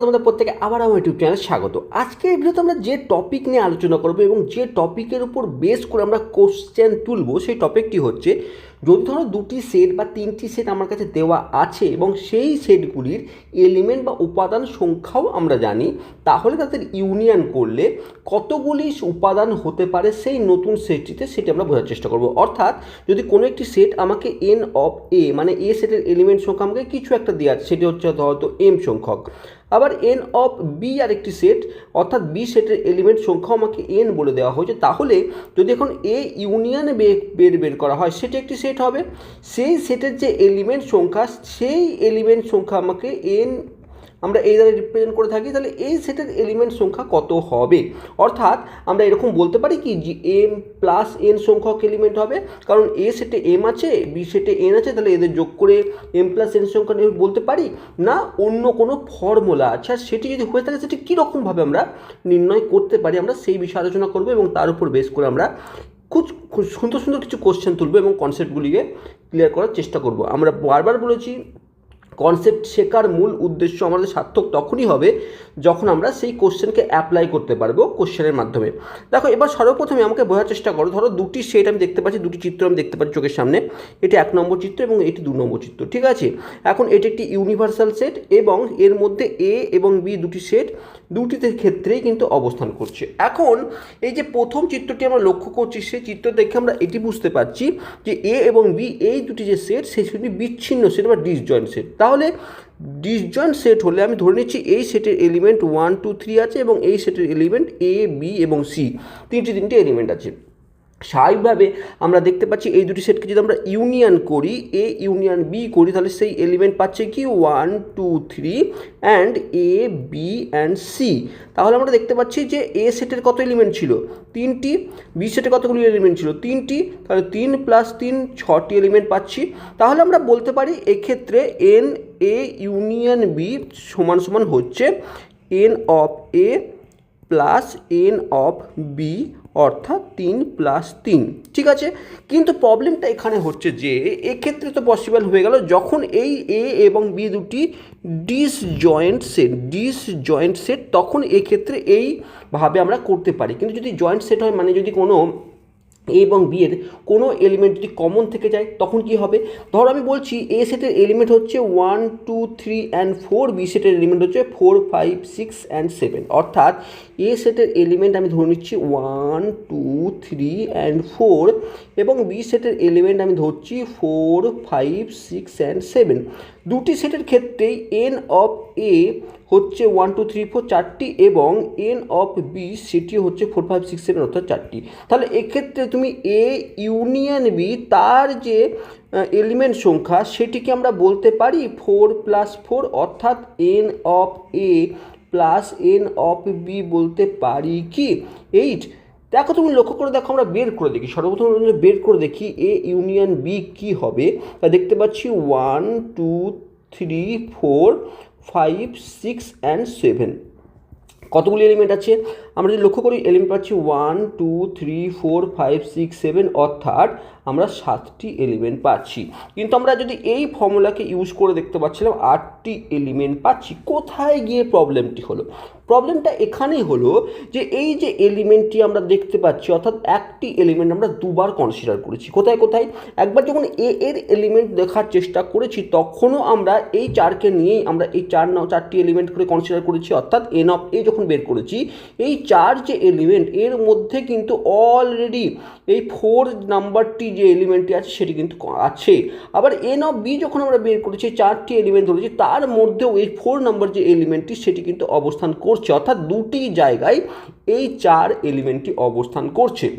তোমাদের প্রত্যেকে আবার আমার ইউটিউব চ্যানেলে স্বাগত। আজকে এই ভিডিওতে আমরা যে টপিক নিয়ে আলোচনা করবো এবং যে টপিকের উপর বেস করে আমরা কোশ্চেন তুলবো সেই টপিকটি হচ্ছে, যদি ধরো দুটি সেট বা তিনটি সেট আমার কাছে দেওয়া আছে এবং সেই সেটগুলির এলিমেন্ট বা উপাদান সংখ্যাও আমরা জানি, তাহলে তাদের ইউনিয়ন করলে কতগুলি উপাদান হতে পারে সেই নতুন সেটটিতে, সেটি আমরা বোঝার চেষ্টা করব। অর্থাৎ যদি কোনো একটি সেট আমাকে এন অফ এ মানে এ সেটের এলিমেন্ট সংখ্যা আমাকে কিছু একটা দেওয়া আছে, সেটি হচ্ছে হয়তো এম সংখ্যক, আবার এন অফ বি আর একটি সেট অর্থাৎ বি সেটের এলিমেন্ট সংখ্যা আমাকে এন বলে দেওয়া হয়েছে, তাহলে যদি এখন এ ইউনিয়নে বের করা হয় সেটি একটি সেট হবে। সেই সেটের যে এলিমেন্ট সংখ্যা, সেই এলিমেন্ট সংখ্যা আমাকে এন আমরা এই দ্বারা রিপ্রেজেন্ট করে থাকি, তাহলে এই সেটের এলিমেন্ট সংখ্যা কত হবে। অর্থাৎ আমরা এরকম বলতে পারি কি যে এম প্লাস এন সংখ্যক এলিমেন্ট হবে, কারণ এ সেটে এম আছে বি সেটে এন আছে, তাহলে এদের যোগ করে এম প্লাস এন সংখ্যা বলতে পারি, না অন্য কোনো ফর্মুলা আছে। আর সেটি যদি হয়ে থাকে সেটি কীরকমভাবে আমরা নির্ণয় করতে পারি, আমরা সেই বিষয়ে আলোচনা করবো এবং তার উপর বেস করে আমরা খুব সুন্দর সুন্দর কিছু কোশ্চেন তুলবো এবং কনসেপ্টগুলিকে ক্লিয়ার করার চেষ্টা করব। আমরা বারবার বলেছি, কনসেপ্ট শেখার মূল উদ্দেশ্য আমাদের সার্থক তখনই হবে যখন আমরা সেই কোশ্চেনকে অ্যাপ্লাই করতে পারবো কোশ্চেনের মাধ্যমে। দেখো, এবার সর্বপ্রথমে আমাকে বোঝার চেষ্টা করো, ধরো দুটি সেট আমি দেখতে পাচ্ছি, দুটি চিত্র আমি দেখতে পাচ্ছি চোখের সামনে, এটি 1 নম্বর চিত্র এবং এটি 2 নম্বর চিত্র, ঠিক আছে। এখন এটি একটি ইউনিভার্সাল সেট এবং এর মধ্যে এ এবং বি দুটি সেট, দুটিতে ক্ষেত্রেই কিন্তু অবস্থান করছে। এখন এই যে প্রথম চিত্রটি আমরা লক্ষ্য করছি, সেই চিত্র দেখে আমরা এটি বুঝতে পারছি যে এ এবং বি এই দুটি যে সেট, সেই সেটটি বিচ্ছিন্ন সেট বা ডিসজয়েন্ট সেট। তাহলে ডিসজয়েন্ট সেট হলে আমি ধরে নিচ্ছি এই সেটের এলিমেন্ট 1 2 3 আছে এবং এই সেটের এলিমেন্ট এ বি এবং সি, তিনটি এলিমেন্ট আছে। স্বাভাবিকভাবে আমরা দেখতে পাচ্ছি এই দুটি সেটকে যদি আমরা ইউনিয়ন করি, এ ইউনিয়ন বি করি, তাহলে সেই এলিমেন্ট পাচ্ছে কি 1 2 3 and A B and C. তাহলে আমরা দেখতে পাচ্ছি যে এ সেটের কত এলিমেন্ট ছিল, 3টি, বি সেটে কতগুলি এলিমেন্ট ছিল, 3টি, তাহলে 3 প্লাস 3 6টি এলিমেন্ট পাচ্ছি। তাহলে আমরা বলতে পারি এক্ষেত্রে এন এ ইউনিয়ন বি সমান সমান হচ্ছে N of A plus N of B, অর্থাৎ 3 প্লাস 3, ঠিক আছে। কিন্তু প্রবলেমটা এখানে হচ্ছে যে এক্ষেত্রে তো পসিবল হয়ে গেল যখন এই এ এবং বি দুটি ডিসজয়েন্ট সেট, তখন এক্ষেত্রে এইভাবে আমরা করতে পারি। কিন্তু যদি জয়েন্ট সেট হয়, মানে যদি কোনো এ এবং বি এর কোনো এলিমেন্ট যদি কমন থেকে যায়, তখন কি হবে। ধরো আমি বলছি এ সেটের এলিমেন্ট হচ্ছে 1 2 3 অ্যান্ড 4, বি সেটের এলিমেন্ট হচ্ছে 4 5 6 অ্যান্ড 7, অর্থাৎ এ সেটের এলিমেন্ট আমি ধরে নিচ্ছি 1 2 3 অ্যান্ড 4 এবং বি সেটের এলিমেন্ট আমি ধরছি 4 5 6 অ্যান্ড 7। দুটি সেটের ক্ষেত্রেই এন অফ এ হচ্ছে 1 2 3 4 4টি এবং এন অফ বি সেটি হচ্ছে 4 5 6 7 অর্থাৎ 4টি। তাহলে এক্ষেত্রে তুমি এ ইউনিয়ন বি তার যে এলিমেন্ট সংখ্যা সেটিকে আমরা বলতে পারি 4 প্লাস 4, অর্থাৎ N of A plus N of B বলতে পারি কি 8। দেখো, তুমি লক্ষ্য করে দেখো, আমরা বের করে দেখি, সর্বপ্রথম বের করে দেখি এ ইউনিয়ন বি কী হবে। তা দেখতে পাচ্ছি 1 2 3 4 5 6 অ্যান্ড 7, কতগুলি এলিমেন্ট আছে আমরা যদি লক্ষ্য করি, এলিমেন্ট পাচ্ছি 1 2 3 4 5 6 7, অর্থাৎ আমরা 7টি এলিমেন্ট পাচ্ছি। কিন্তু আমরা যদি এই ফর্মুলাকে ইউজ করে দেখতে পাচ্ছিলাম 8টি এলিমেন্ট পাচ্ছি। কোথায় গিয়ে প্রবলেমটি হলো? প্রবলেমটা এখানেই হলো যে এই যে এলিমেন্টটি আমরা দেখতে পাচ্ছি, অর্থাৎ একটি এলিমেন্ট আমরা দুবার কনসিডার করেছি। কোথায় কোথায়? একবার যখন এ এর এলিমেন্ট দেখার চেষ্টা করেছি, তখনও আমরা এই 4কে নিয়েই আমরা এই 4টি এলিমেন্ট করে কনসিডার করেছি, অর্থাৎ এন অফ এ যখন বের করেছি, এই 4 যে এলিমেন্ট এর মধ্যে কিন্তু অলরেডি এই 4 নাম্বারটি যে এলিমেন্টটি আছে সেটি কিন্তু আছে। আবার এন অফ বি যখন আমরা বের করেছি, 4টি এলিমেন্ট ধরেছি, তার মধ্যেও এই 4 নাম্বার যে এলিমেন্টটি সেটি কিন্তু অবস্থান করছে, অর্থাৎ দুটি জায়গায় এই 4 এলিমেন্টটি অবস্থান করছে।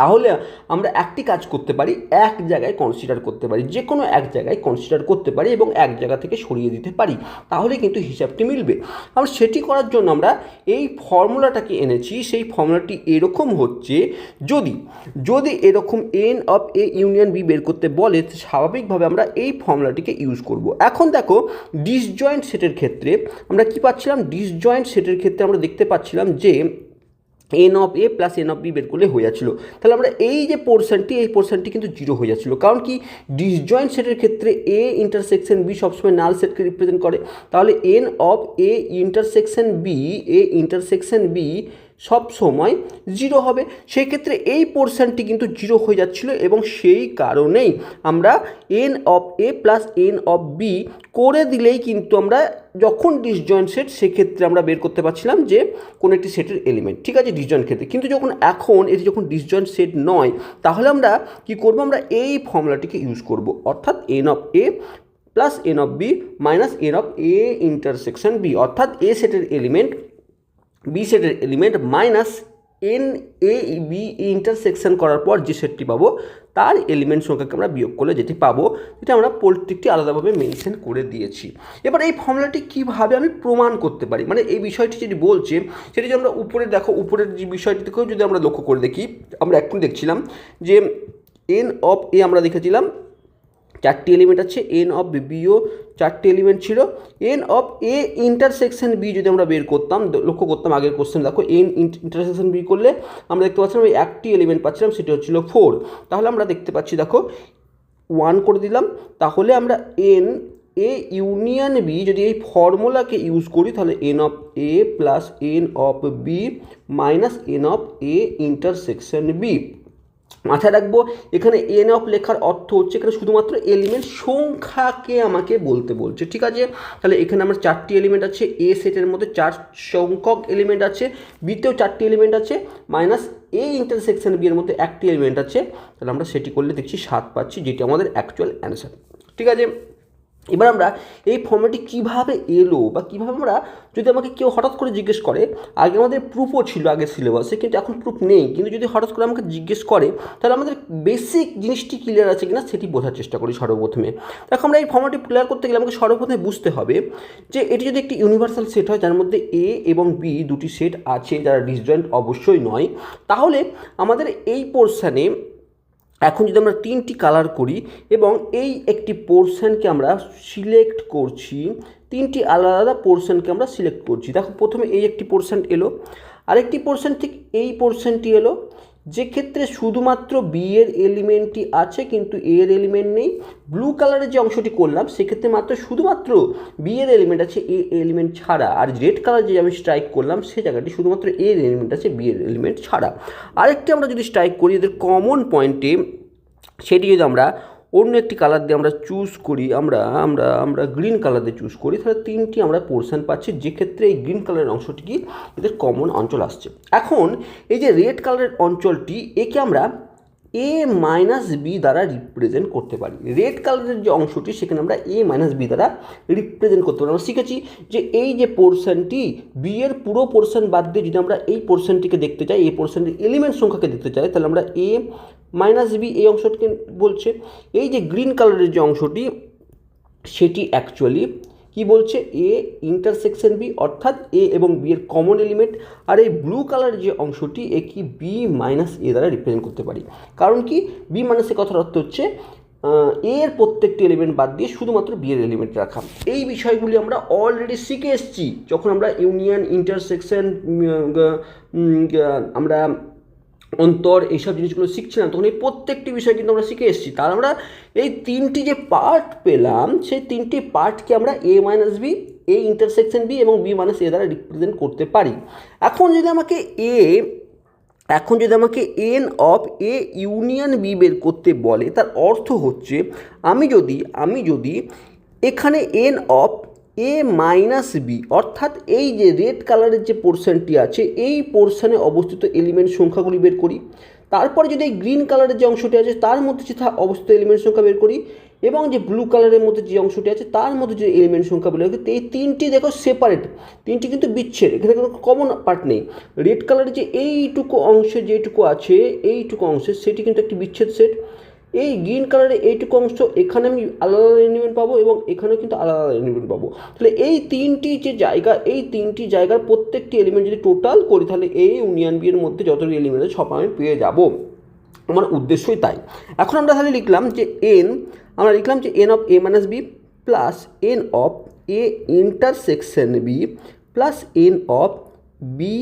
তাহলে আমরা একটি কাজ করতে পারি, এক জায়গায় কনসিডার করতে পারি, যে কোনো এক জায়গায় কনসিডার করতে পারি এবং এক জায়গা থেকে সরিয়ে দিতে পারি, তাহলে কিন্তু হিসাবটি মিলবে। আমরা সেটি করার জন্য আমরা এই ফর্মুলাটাকে এনেছি। সেই ফর্মুলাটি এরকম হচ্ছে, যদি এরকম N of A union B বের করতে বলে, স্বাভাবিকভাবে আমরা এই ফর্মুলাটিকে ইউজ করব। এখন দেখো, ডিসজয়েন্ট সেটের ক্ষেত্রে আমরা কি পাচ্ছিলাম? ডিসজয়েন্ট সেটের ক্ষেত্রে আমরা দেখতে পাচ্ছিলাম যে N of A plus N of B বের করলে হয়ে যাচ্ছিলো। তাহলে আমরা এই যে পোর্শনটি কিন্তু জিরো হয়ে যাচ্ছিলো, কারণ কি ডিসজয়েন্ট সেটের ক্ষেত্রে এ ইন্টারসেকশন বি সবসময় নাল সেটকে রিপ্রেজেন্ট করে। তাহলে N of A intersection B সব সময় জিরো হবে, সেই ক্ষেত্রে এই পোর্শনটি কিন্তু জিরো হয়ে যাচ্ছিলো এবং সেই কারণেই আমরা N of A plus N of B করে দিলেই কিন্তু আমরা যখন ডিসজয়েন্ট সেট সেক্ষেত্রে আমরা বের করতে পারছিলাম যে কোনো একটি সেটের এলিমেন্ট, ঠিক আছে, ডিসজয়েন্ট ক্ষেত্রে। কিন্তু এখন এটি যখন ডিসজয়েন্ট সেট নয়, তাহলে আমরা কি করব, আমরা এই ফর্মুলাটিকে ইউজ করব, অর্থাৎ N of A plus N of B minus N of A intersection B, অর্থাৎ এ সেটের এলিমেন্ট বি সেটের element minus N A B intersection করার পর যে সেটটি পাবো তার এলিমেন্ট সংখ্যাকে আমরা বিয়োগ করলে যেটি পাবো, যেটা আমরা প্রত্যেকটি আলাদাভাবে মেনশন করে দিয়েছি। এবার এই ফর্মুলাটি কীভাবে আমি প্রমাণ করতে পারি, মানে এই বিষয়টি যেটি বলছে সেটি যদি আমরা উপরে দেখো, উপরের যে বিষয়টিকেও যদি আমরা লক্ষ্য করে দেখি, আমরা এখন দেখছিলাম যে এন অফ এ আমরা দেখেছিলাম চারটি এলিমেন্ট আছে, এন অফ বিও চারটি এলিমেন্ট ছিল, N of A intersection B যদি আমরা বের করতাম, লক্ষ্য করতাম আগের কোশ্চেন দেখো, এন ইন্টারসেকশন বি করলে আমরা দেখতে পাচ্ছিলাম ওই একটি এলিমেন্ট পাচ্ছিলাম, সেটি হচ্ছিল 4। তাহলে আমরা দেখতে পাচ্ছি দেখো 1 করে দিলাম, তাহলে আমরা এন এ ইউনিয়ন বি যদি এই ফর্মুলাকে ইউজ করি তাহলে N of A plus N of B minus N of A intersection B. মাথায় রাখবো এখানে এন অফ লেখার অর্থ হচ্ছে এখানে শুধুমাত্র এলিমেন্ট সংখ্যাকে আমাকে বলতে বলছে, ঠিক আছে। তাহলে এখানে আমার চারটি এলিমেন্ট আছে, এ সেটের মধ্যে 4 সংখ্যক এলিমেন্ট আছে, বিতেও 4টি এলিমেন্ট আছে, মাইনাস এ ইন্টারসেকশন বি এর মধ্যে একটি এলিমেন্ট আছে। তাহলে আমরা সেটি করলে দেখছি 7 পাচ্ছি, যেটি আমাদের অ্যাকচুয়াল অ্যান্সার, ঠিক আছে। এবার আমরা এই ফর্মুলাটি কীভাবে এলো বা কীভাবে আমরা, যদি আমাকে কেউ হঠাৎ করে জিজ্ঞেস করে, আগে আমাদের প্রুফও ছিল আগের সিলেবাসে কিন্তু এখন প্রুফ নেই, কিন্তু যদি হঠাৎ করে আমাকে জিজ্ঞেস করে তাহলে আমাদের বেসিক জিনিসটি ক্লিয়ার আছে কিনা সেটি বোঝার চেষ্টা করি সর্বপ্রথমে। দেখো আমরা এই ফর্মুলাটি ক্লিয়ার করতে গেলে আমাকে সর্বপ্রথমে বুঝতে হবে যে এটি যদি একটি ইউনিভার্সাল সেট হয় যার মধ্যে এ এবং বি দুটি সেট আছে যারা ডিসজয়েন্ট অবশ্যই নয়, তাহলে আমাদের এই পোর্শনে এখন যদি আমরা 3টি কালার করি এবং এই একটি পোর্শনকে আমরা সিলেক্ট করছি, 3টি আলাদা আলাদা পোর্শনকে আমরা সিলেক্ট করছি। দেখো প্রথমে এই একটি পোর্শন এলো, আরেকটি পোর্শন ঠিক এই পোর্শনটি এলো, যে ক্ষেত্রে শুধুমাত্র বি এর এলিমেন্টটি আছে কিন্তু এ এর এলিমেন্ট নেই। ব্লু কালারের যে অংশটি করলাম সেক্ষেত্রে শুধুমাত্র বি এর এলিমেন্ট আছে, এ এলিমেন্ট ছাড়া। আর রেড কালার যে আমি স্ট্রাইক করলাম সেই জায়গাটি শুধুমাত্র এ এর এলিমেন্ট আছে, বি এর এলিমেন্ট ছাড়া। আরেকটি আমরা যদি স্ট্রাইক করি এদের কমন পয়েন্টে, সেটি যদি আমরা অন্য একটি কালার দিয়ে আমরা চুজ করি, আমরা গ্রিন কালার দিয়ে চুজ করি, তাহলে 3টি আমরা পোর্শন পাচ্ছি, যে ক্ষেত্রে এই গ্রিন কালারের অংশটি কি এদের কমন অঞ্চল আসছে। এখন এই যে রেড কালারের অঞ্চলটি, একে আমরা এ মাইনাস বি দ্বারা রিপ্রেজেন্ট করতে পারি। রেড কালারের যে অংশটি সেখানে আমরা এ মাইনাস বি দ্বারা রিপ্রেজেন্ট করতে পারি। আমরা শিখেছি যে এই যে পোর্শনটি বি এর পুরো পোর্শন বাদ দিয়ে যদি আমরা এই পোর্শনটিকে দেখতে চাই, এই পোর্শনটির এলিমেন্ট সংখ্যাকে দেখতে চাই, তাহলে আমরা এ মাইনাস বি এই অংশটিকে বলছে। এই যে গ্রিন কালারের যে অংশটি সেটি অ্যাকচুয়ালি কি বলছে, এ ইন্টারসেকশন বি, অর্থাৎ এ এবং বি এর কমন এলিমেন্ট। আর এই ব্লু কালারের যে অংশটি এ কি বি মাইনাস এ দ্বারা রিপ্রেজেন্ট করতে পারি। কারণ কি বি মাইনাস এ কথার অর্থ হচ্ছে এর প্রত্যেকটি এলিমেন্ট বাদ দিয়ে শুধুমাত্র বি এর এলিমেন্ট রাখা। এই বিষয়গুলি আমরা অলরেডি শিখে এসেছি যখন আমরা ইউনিয়ন, ইন্টারসেকশন, আমরা অন্তর এইসব জিনিসগুলো শিখছিলাম, তখন এই প্রত্যেকটি বিষয় কিন্তু আমরা শিখে এসেছি। তার আমরা এই 3টি যে পার্ট পেলাম সেই 3টি পার্টকে আমরা A minus B, A intersection B এবং বি মাইনাস এ দ্বারা রিপ্রেজেন্ট করতে পারি। এখন যদি আমাকে n of A union B বের করতে বলে, তার অর্থ হচ্ছে আমি যদি এখানে n of A minus B, অর্থাৎ এই যে রেড কালারের যে পোর্শনটি আছে এই পোর্শনে অবস্থিত এলিমেন্ট সংখ্যাগুলি বের করি, তারপরে যদি এই গ্রিন কালারের যে অংশটি আছে তার মধ্যে যে অবস্থিত এলিমেন্ট সংখ্যা বের করি, এবং যে ব্লু কালারের মধ্যে যে অংশটি আছে তার মধ্যে যে এলিমেন্ট সংখ্যা বের করি, এই 3টি দেখো সেপারেট, 3টি কিন্তু বিচ্ছেদ, এখানে কোনো কমন পার্ট নেই। রেড কালারের যে এইটুকু অংশে যেটুকু আছে এইটুকু অংশে সেটি কিন্তু একটি বিচ্ছেদ সেট। এই গ্রিন কালারের এইটুকু অংশ এখানে আমি আলাদা আলাদা এলিমেন্ট পাবো এবং এখানেও কিন্তু আলাদা আলাদা এলিমেন্ট পাবো। তাহলে এই 3টি যে জায়গা, এই 3টি জায়গার প্রত্যেকটি এলিমেন্ট যদি টোটাল করি তাহলে এ ইউনিয়ন বি এর মধ্যে যতটি এলিমেন্ট আছে সব আমি পেয়ে যাব। আমার উদ্দেশ্যই তাই। এখন আমরা তাহলে লিখলাম যে N of A minus B plus N of A intersection B plus N of B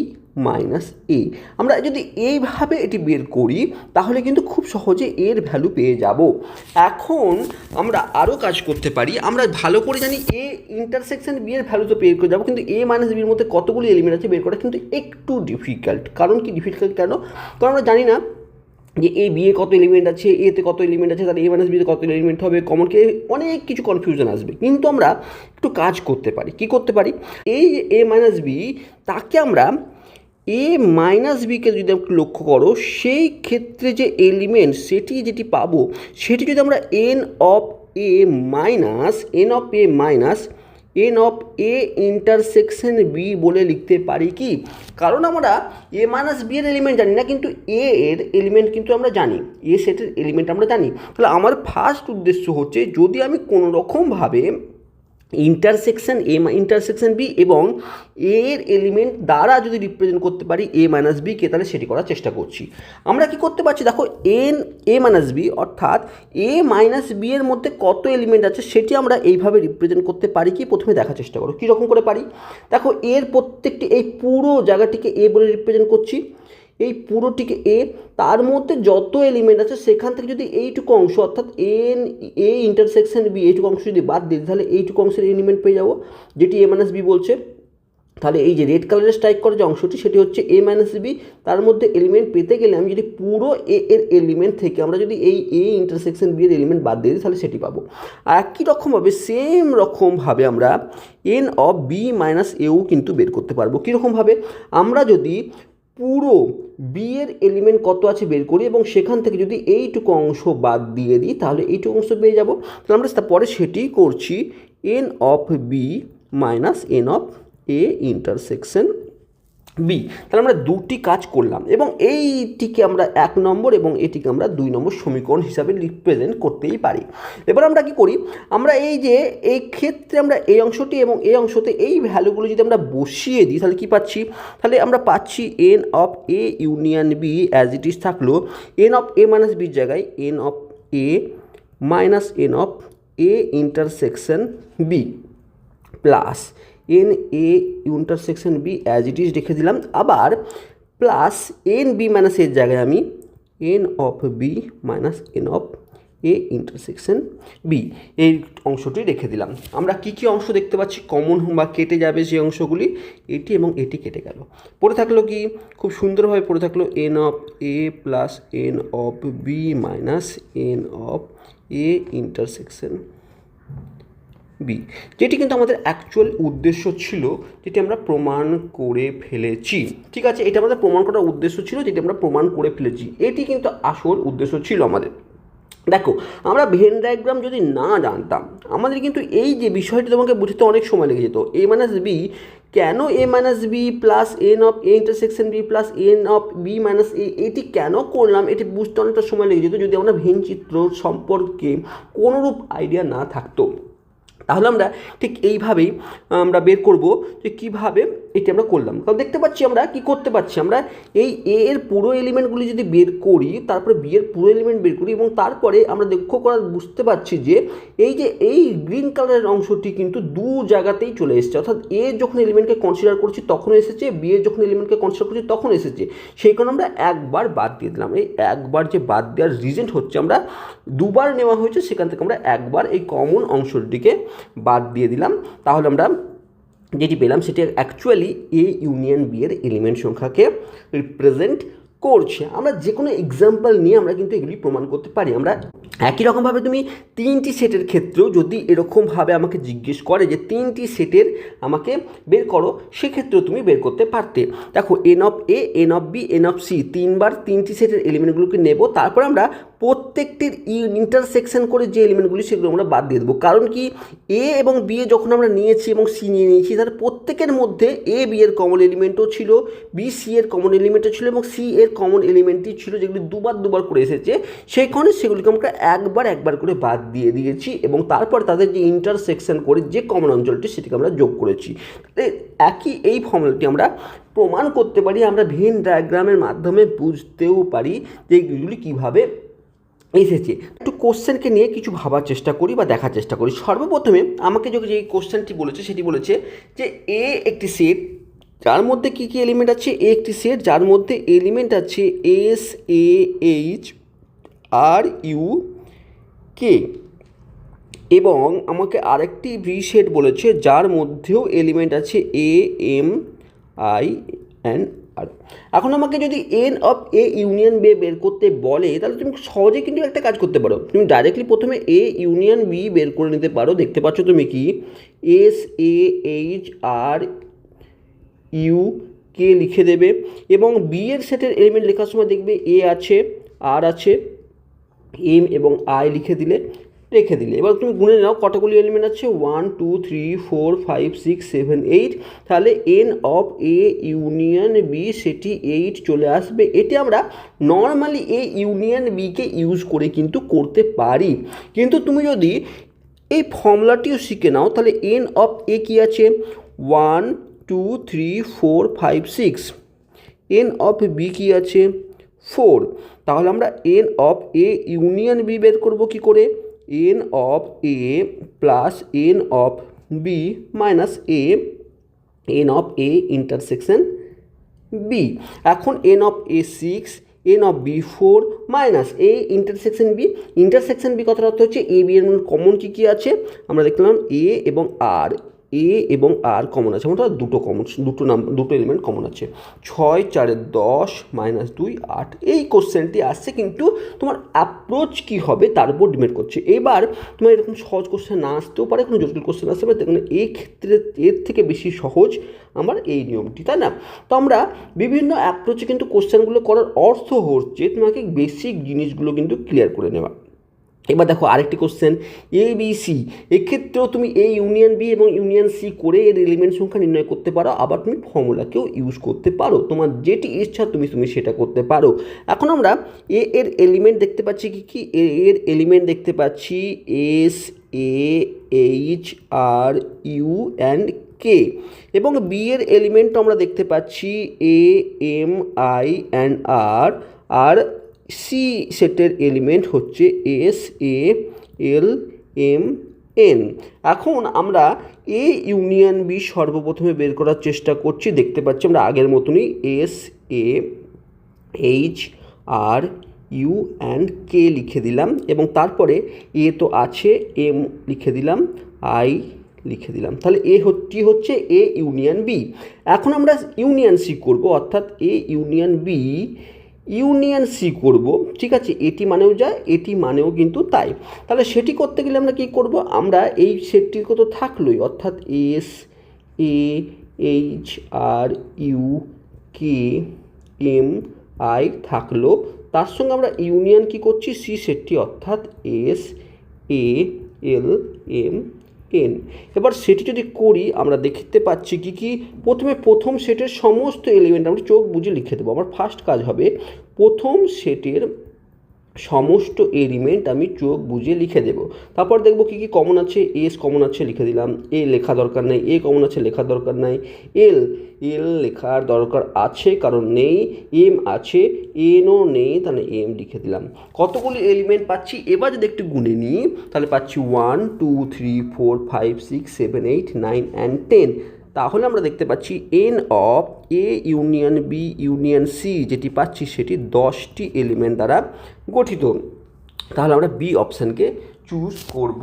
minus A. আমরা যদি এইভাবে এটি বের করি তাহলে কিন্তু খুব সহজে এর ভ্যালু পেয়ে যাব। এখন আমরা আরও কাজ করতে পারি, আমরা ভালো করে জানি এ ইন্টারসেকশন বি এর ভ্যালু তো বের করে যাবো, কিন্তু এ মাইনাস বির মধ্যে কতগুলি এলিমেন্ট আছে বের করা কিন্তু একটু ডিফিকাল্ট। কারণ কি ডিফিকাল্ট কেন? কারণ আমরা জানি না যে এ বি এ কত এলিমেন্ট আছে, এতে কত এলিমেন্ট আছে, তাহলে এ মাইনাস বিতে কত এলিমেন্ট হবে, কমন কে অনেক কিছু কনফিউশন আসবে। কিন্তু আমরা একটু কাজ করতে পারি, কি করতে পারি, এই যে এ মাইনাস বি তাকে আমরা এ মাইনাস বিকে যদি একটু লক্ষ্য করো, সেই ক্ষেত্রে যে এলিমেন্ট যেটি পাবো সেটি যদি আমরা N of A minus N of A intersection B বলে লিখতে পারি। কি কারণ আমরা এ মাইনাস বি এর এলিমেন্ট জানি না, কিন্তু এ এর এলিমেন্ট কিন্তু আমরা জানি, এ সেটের এলিমেন্ট আমরা জানি। তাহলে আমার ফার্স্ট উদ্দেশ্য হচ্ছে যদি আমি কোনো রকমভাবে ইন্টারসেকশন বি এবং এর এলিমেন্ট দ্বারা যদি রিপ্রেজেন্ট করতে পারি এ মাইনাস বিকে, তাহলে সেটি করার চেষ্টা করছি। আমরা কি করতে পারছি, দেখো এ মাইনাস বি অর্থাৎ এ মাইনাস বি এর মধ্যে কত এলিমেন্ট আছে সেটি আমরা এইভাবে রিপ্রেজেন্ট করতে পারি। কি প্রথমে দেখার চেষ্টা করো কীরকম করে পারি। দেখো এর প্রত্যেকটি এই পুরো জায়গাটিকে এ বলে রিপ্রেজেন্ট করছি, এই পুরোটিকে এ, তার মধ্যে যত এলিমেন্ট আছে সেখান থেকে যদি এইটুকু অংশ অর্থাৎ এ ইন্টারসেকশন বি এইটুকু অংশ যদি বাদ দিই তাহলে এইটুকু অংশের এলিমেন্ট পেয়ে যাবো যেটি এ মাইনাস বি বলছে। তাহলে এই যে রেড কালারের স্ট্রাইক করা যে অংশটি সেটি হচ্ছে এ মাইনাস বি, তার মধ্যে এলিমেন্ট পেতে গেলে আমি যদি পুরো এ এর এলিমেন্ট থেকে আমরা যদি এই এ ইন্টারসেকশন বি এর এলিমেন্ট বাদ দিয়ে দিই তাহলে সেটি পাবো। আর একই রকমভাবে সেম রকমভাবে আমরা এন অফ বি মাইনাস এও কিন্তু বের করতে পারবো। কীরকমভাবে, আমরা যদি পুরো বি এর এলিমেন্ট কত আছে বের করি এবং সেখান থেকে যদি এইটুকু অংশ বাদ দিয়ে দিই তাহলে এইটুকু অংশ পেয়ে যাবো। তাহলে আমরা তারপরে সেটিই করছি N of B minus N of A intersection B. তাহলে আমরা দুটি কাজ করলাম এবং এইটিকে আমরা 1 নম্বর এবং এটিকে আমরা 2 নম্বর সমীকরণ হিসাবে রিপ্রেজেন্ট করতেই পারি। এবার আমরা কি করি, আমরা এই যে এই ক্ষেত্রে আমরা এই অংশটি এবং এই অংশতে এই ভ্যালুগুলো যদি আমরা বসিয়ে দিই তাহলে কি পাচ্ছি, তাহলে আমরা পাচ্ছি N of A union B as it is থাকলো এন অফ এ মাইনাস বির জায়গায় N of A minus N of A intersection B plus N A intersection B as it is রেখে দিলাম, আবার প্লাস এন বি মাইনাস এর জায়গায় আমি N of B minus N of A intersection B এই অংশটি রেখে দিলাম। আমরা কি কি অংশ দেখতে পাচ্ছি কমন বা কেটে যাবে যে অংশগুলি, এটি এবং এটি কেটে গেল, পড়ে থাকলো কি খুব সুন্দরভাবে পড়ে থাকলো N of A plus N of B minus N of A intersection B, যেটি কিন্তু আমাদের অ্যাকচুয়াল উদ্দেশ্য ছিল, যেটি আমরা প্রমাণ করে ফেলেছি। ঠিক আছে, এটা আমাদের প্রমাণ করার উদ্দেশ্য ছিল, যেটি আমরা প্রমাণ করে ফেলেছি, এটি কিন্তু আসল উদ্দেশ্য ছিল আমাদের। দেখো আমরা ভেন ডায়াগ্রাম যদি না জানতাম আমাদের কিন্তু এই যে বিষয়টি তোমাকে বুঝতে অনেক সময় লেগে যেত। এ মাইনাস বি কেন A minus B plus N of A intersection B plus N of B minus A, এটি কেন করলাম এটি বুঝতে অনেকটা সময় লেগে যেত যদি আমরা ভেন চিত্র সম্পর্কে কোনোরূপ আইডিয়া না থাকতো। তাহলে আমরা ঠিক এইভাবেই আমরা বের করব যে কীভাবে এটি আমরা করলাম। কারণ দেখতে পাচ্ছি আমরা কি করতে পারছি, আমরা এই এ এর পুরো এলিমেন্টগুলি যদি বের করি তারপরে বি এর পুরো এলিমেন্ট বের করি এবং তারপরে আমরা বুঝতে পারছি যে এই গ্রিন কালারের অংশটি কিন্তু দু জায়গাতেই চলে এসেছে, অর্থাৎ এ যখন এলিমেন্টকে কনসিডার করছি তখন এসেছে, বি এর যখন এলিমেন্টকে কনসিডার করছি তখন এসেছে, সেই কারণে আমরা একবার বাদ দিয়ে দিলাম। এই একবার যে বাদ দেওয়ার রিজেন্ট হচ্ছে আমরা দুবার নেওয়া হয়েছে, সেখান থেকে আমরা একবার এই কমন অংশটিকে বাদ দিয়ে দিলাম। তাহলে আমরা যেটি পেলাম সেটি অ্যাকচুয়ালি এ ইউনিয়ন বি এর এলিমেন্ট সংখ্যাকে রিপ্রেজেন্ট করছে। আমরা যে কোনো এক্সাম্পল নিয়ে আমরা কিন্তু এগুলি প্রমাণ করতে পারি। আমরা একই রকমভাবে তুমি 3টি সেটের ক্ষেত্রেও যদি এরকমভাবে আমাকে জিজ্ঞেস করে যে 3টি সেটের আমাকে বের করো, সেক্ষেত্রেও তুমি বের করতে পারতে। দেখো n of A, n of B, N of C, 3বার 3টি সেটের এলিমেন্টগুলোকে নেব, তারপর আমরা প্রত্যেকটির ইন্টারসেকশন করে যে এলিমেন্টগুলি সেগুলো আমরা বাদ দিয়ে দেবো। কারণ কি এ এবং বি এ যখন আমরা নিয়েছি এবং সি নিয়ে নিয়েছি তাহলে প্রত্যেকের মধ্যে এ বি এর কমন এলিমেন্টও ছিল, বি সি এর কমন এলিমেন্টও ছিল এবং সি এর কমন এলিমেন্টই ছিল, যেগুলি দুবার করে এসেছে, সেই কারণে সেগুলিকে আমরা একবার করে বাদ দিয়ে দিয়েছি এবং তারপর তাদের যে ইন্টারসেকশন করে যে কমন অঞ্চলটি সেটিকে আমরা যোগ করেছি। একই এই ফর্মুলাটি আমরা প্রমাণ করতে পারি, আমরা ভেন ডায়াগ্রামের মাধ্যমে বুঝতেও পারি যে এইগুলি কীভাবে এসেছে। একটু কোশ্চেনকে নিয়ে কিছু ভাবার চেষ্টা করি বা দেখার চেষ্টা করি। সর্বপ্রথমে আমাকে যে কোশ্চেনটি বলেছে সেটি বলেছে যে এ একটি সেট, যার মধ্যে কী কী এলিমেন্ট আছে, একটি সেট যার মধ্যে এলিমেন্ট আছে S A H R U K, এবং আমাকে আরেকটি ভি সেট বলেছে যার মধ্যেও এলিমেন্ট আছে A M I and R. এখন আমাকে যদি N of A union B বের করতে বলে তাহলে তুমি সহজে কিন্তু একটা কাজ করতে পারো, তুমি ডাইরেক্টলি প্রথমে এ ইউনিয়ন বি বের করে নিতে পারো। দেখতে পাচ্ছ তুমি কি S A H R U K লিখে দেবে, এবং বি এর সেটের এলিমেন্ট লেখার সময় দেখবে এ আছে, আর আছে, এম এবং আই রেখে দিলে এবার তুমি গুনে নাও কতগুলি এলিমেন্ট আছে, 1 2 3 4 5 6 7 8, তাহলে N of A union B সেটি 8 চলে আসবে। এটি আমরা নর্মালি এ ইউনিয়ন বিকে ইউজ করে কিন্তু করতে পারি, কিন্তু তুমি যদি এই ফর্মুলাটিও শিখে নাও তাহলে এন অফ এ কী আছে, 1 2 3 4 5 6, এন অফ বি কী আছে 4, তাহলে আমরা N of A union B বের করব কি করে, n of A plus N of B minus N of A intersection B. এখন n of A 6, n of B 4 minus A intersection B কথার অর্থ হচ্ছে এ বি এর মধ্যে কমন কী আছে, আমরা দেখলাম এ এবং আর কমন আছে, আমরা দুটো এলিমেন্ট কমন আছে। 6 4 10 মাইনাস 2 8, এই কোশ্চেনটি আসছে, কিন্তু তোমার অ্যাপ্রোচ কী হবে তার উপর ডিপেন্ড করছে। এবার তোমার এরকম সহজ কোশ্চেন না আসতেও পারে, কোনো জটিল কোশ্চেন আসতে পারে, দেখুন এই ক্ষেত্রে এর থেকে বেশি সহজ আমার এই নিয়মটি, তাই না? তো আমরা বিভিন্ন অ্যাপ্রোচে কিন্তু কোশ্চেনগুলো করার অর্থ হচ্ছে তোমাকে বেসিক জিনিসগুলো কিন্তু ক্লিয়ার করে নেওয়া। এবার দেখো আরেকটি কোশ্চেন, এ বি সি, এক্ষেত্রেও তুমি এ ইউনিয়ন বি এবং ইউনিয়ন সি করে এর এলিমেন্ট সংখ্যা নির্ণয় করতে পারো, আবার তুমি ফর্মুলাকেও ইউজ করতে পারো, তোমার যেটি ইচ্ছা তুমি সেটা করতে পারো। এখন আমরা এ এর এলিমেন্ট দেখতে পাচ্ছি কি এ এর এলিমেন্ট দেখতে পাচ্ছি S A H R U and K, এবং বি এর এলিমেন্টও আমরা দেখতে পাচ্ছি A M I and R C সেটের এলিমেন্ট হচ্ছে S A L M N. এখন আমরা এ ইউনিয়ন বি সর্বপ্রথমে বের করার চেষ্টা করছি, দেখতে পাচ্ছি আমরা আগের মতনই S A H R U and K লিখে দিলাম, এবং তারপরে এ তো আছে, এম লিখে দিলাম, আই লিখে দিলাম, তাহলে এটি হচ্ছে এ ইউনিয়ন বি। এখন আমরা ইউনিয়ন সি করব, অর্থাৎ A union B union C করব, ঠিক আছে, এটি মানেও যায় এটি মানেও কিন্তু তাই। তাহলে সেটি করতে গেলে আমরা কী করব, আমরা এই সেটটি কত থাকলোই, অর্থাৎ S A H R U K M I থাকলো, তার সঙ্গে আমরা ইউনিয়ন কি করছি সি সেটটি, অর্থাৎ S A L M N. এবার সেটি যদি করি আমরা দেখতে পাচ্ছি কি প্রথম সেটের সমস্ত এলিমেন্ট আমরা চোখ বুঝে লিখে দেবো। আমার ফার্স্ট কাজ হবে প্রথম সেটের সমস্ত এলিমেন্ট আমি চোখ বুঝে লিখে দেব, তারপর দেখব কী কমন আছে, এস কমন আছে লিখে দিলাম, এ লেখা দরকার নেই, এ কমন আছে লেখার দরকার নাই, এল লেখার দরকার আছে কারণ নেই, এম আছে, এনও নেই তাহলে এম লিখে দিলাম। কতগুলি এলিমেন্ট পাচ্ছি এবার যদি একটু গুনে নিই তাহলে পাচ্ছি 1 2 3 4 5 6 7 8 9 and 10। তাহলে আমরা দেখতে পাচ্ছি N of A union B union C যেটি পাচ্ছি সেটি 10টি এলিমেন্ট দ্বারা গঠিত। তাহলে আমরা বি অপশানকে চুজ করব।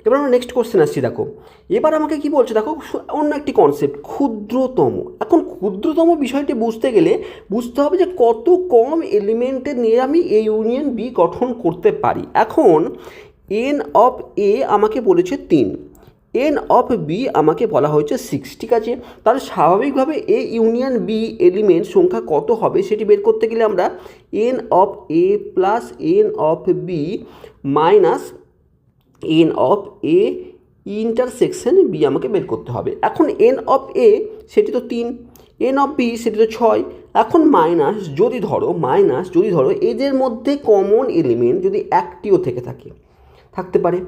এবার আমরা নেক্সট কোশ্চেন আসছি। দেখো এবার আমাকে কি বলছে, দেখো অন্য একটি কনসেপ্ট ক্ষুদ্রতম। এখন ক্ষুদ্রতম বিষয়টি বুঝতে গেলে বুঝতে হবে যে কত কম এলিমেন্টের নিয়ে আমি এ ইউনিয়ন বি গঠন করতে পারি। এখন এন অফ এ আমাকে বলেছে 3, এন অফ বি আমাকে বলা হয়েছে 6, ঠিক আছে। তাহলে স্বাভাবিকভাবে এ ইউনিয়ন বি এলিমেন্ট সংখ্যা কত হবে সেটি বের করতে গেলে আমরা N of A plus N of B minus N of A intersection B আমাকে বের করতে হবে। এখন এন অফ এ সেটি তো 3, এন অফ বি সেটি তো 6। এখন মাইনাস যদি ধরো এদের মধ্যে কমন এলিমেন্ট যদি একটিও থেকে থাকতে পারে,